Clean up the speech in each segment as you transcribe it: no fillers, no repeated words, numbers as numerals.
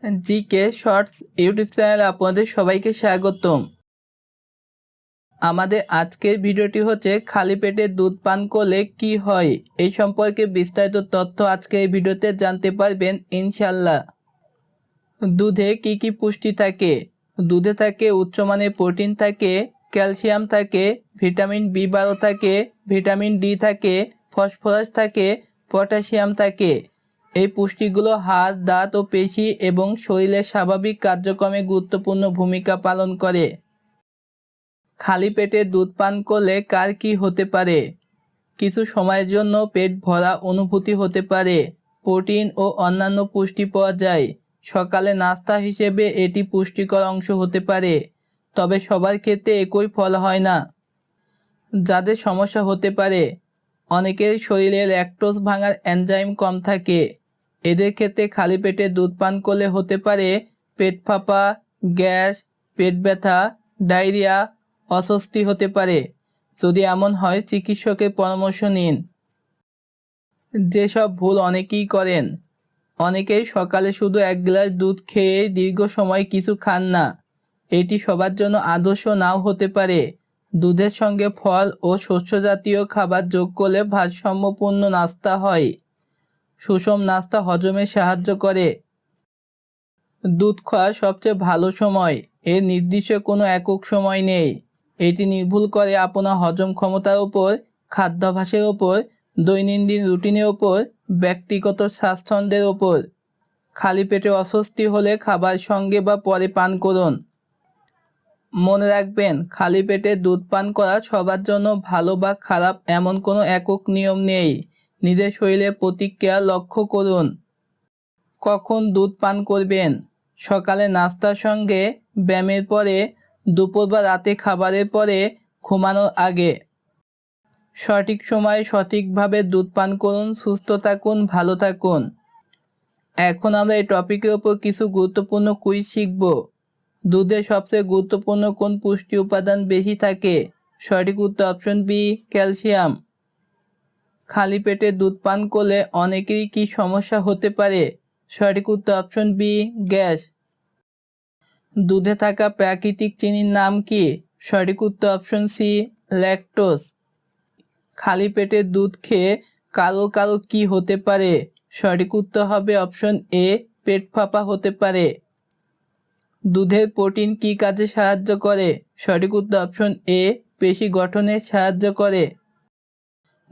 GK shorts YouTube চ্যানেলে আপনাদের সবাইকে স্বাগতম। আমাদের আজকের ভিডিওটি হচ্ছে খালি পেটে দুধ পান করলে কি হয় এই সম্পর্কে বিস্তারিত তথ্য আজকে এই ভিডিওতে জানতে পারবেন ইনশাল্লাহ। দুধে কি কি পুষ্টি থাকে? দুধে থাকে উচ্চমানের প্রোটিন থাকে, ক্যালসিয়াম থাকে, ভিটামিন বি12 থাকে, ভিটামিন ডি থাকে, ফসফরাস থাকে, পটাশিয়াম থাকে। এই পুষ্টিগুলো হাড়, দাঁত ও পেশি এবং শরীরের স্বাভাবিক কার্যক্রমে গুরুত্বপূর্ণ ভূমিকা পালন করে। খালি পেটে দুধ পান করলে কার কী হতে পারে? কিছু সময়ের জন্য পেট ভরা অনুভূতি হতে পারে। প্রোটিন ও অন্যান্য পুষ্টি পাওয়া যায়। সকালে নাস্তা হিসেবে এটি পুষ্টিকর অংশ হতে পারে, তবে সবার ক্ষেত্রে একই ফল হয় না। যাদের সমস্যা হতে পারে, অনেকের শরীরে ল্যাকটোজ ভাঙার এনজাইম কম থাকে। এদের ক্ষেত্রে খালি পেটে দুধ পান করলে হতে পারে পেট ফাঁপা, গ্যাস, পেট ব্যথা, ডায়রিয়া, অস্বস্তি হতে পারে। যদি এমন হয় চিকিৎসকের পরামর্শ নিন। যেসব ভুল অনেকেই করেন, অনেকেই সকালে শুধু এক গ্লাস দুধ খেয়ে দীর্ঘ সময় কিছু খান না। এটি সবার জন্য আদর্শ নাও হতে পারে। দুধের সঙ্গে ফল ও শস্য জাতীয় খাবার যোগ করলে ভারসাম্যপূর্ণ নাস্তা হয়। সুষম নাস্তা হজমে সাহায্য করে। দুধ খাওয়ার সবচেয়ে ভালো সময়, এর নির্দিষ্ট কোনো একক সময় নেই। এটি নির্ভর করে আপনার হজম ক্ষমতার উপর, খাদ্যাভ্যাসের ওপর, দৈনন্দিন রুটিনের ওপর, ব্যক্তিগত স্বাস্থ্যের ওপর। খালি পেটে অস্বস্তি হলে খাবার সঙ্গে বা পরে পান করুন। মনে রাখবেন, খালি পেটে দুধ পান করা সবার জন্য ভালো বা খারাপ এমন কোনো একক নিয়ম নেই। নিজের শরীরের প্রতিক্রিয়া লক্ষ্য করুন। কখন দুধ পান করবেন? সকালে নাস্তার সঙ্গে, ব্যায়ামের পরে, দুপুর বা রাতে খাবারের পরে, ঘুমানোর আগে। সঠিক সময়ে সঠিকভাবে দুধ পান করুন। সুস্থ থাকুন, ভালো থাকুন। এখন আমরা এই টপিকের ওপর কিছু গুরুত্বপূর্ণ কুইজ শিখব। দুধে সবচেয়ে গুরুত্বপূর্ণ কোন পুষ্টি উপাদান বেশি থাকে? সঠিক উত্তর অপশন বি, ক্যালসিয়াম। খালি পেটে দুধ পান করলে অনেকেরই কি সমস্যা হতে পারে? সঠিক উত্তর অপশন বি, গ্যাস। দুধে থাকা প্রাকৃতিক চিনির নাম কি? সঠিক উত্তর অপশন সি, ল্যাকটোজ। খালি পেটে দুধ খেয়ে কারো কারো কি হতে পারে? সঠিক উত্তর হবে অপশন এ, পেট ফাঁপা হতে পারে। দুধের প্রোটিন কি কাজে সাহায্য করে? সঠিক উত্তর অপশন এ, পেশি গঠনে সাহায্য করে।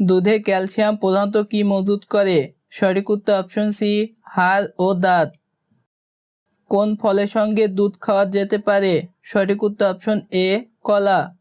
দুধে ক্যালসিয়াম প্রধানত কি মজুত করে? সঠিক উত্তর অপশন সি, হাড় ও দাঁত। কোন ফলের সঙ্গে দুধ খাওয়া যেতে পারে? সঠিক উত্তর অপশন এ, কলা।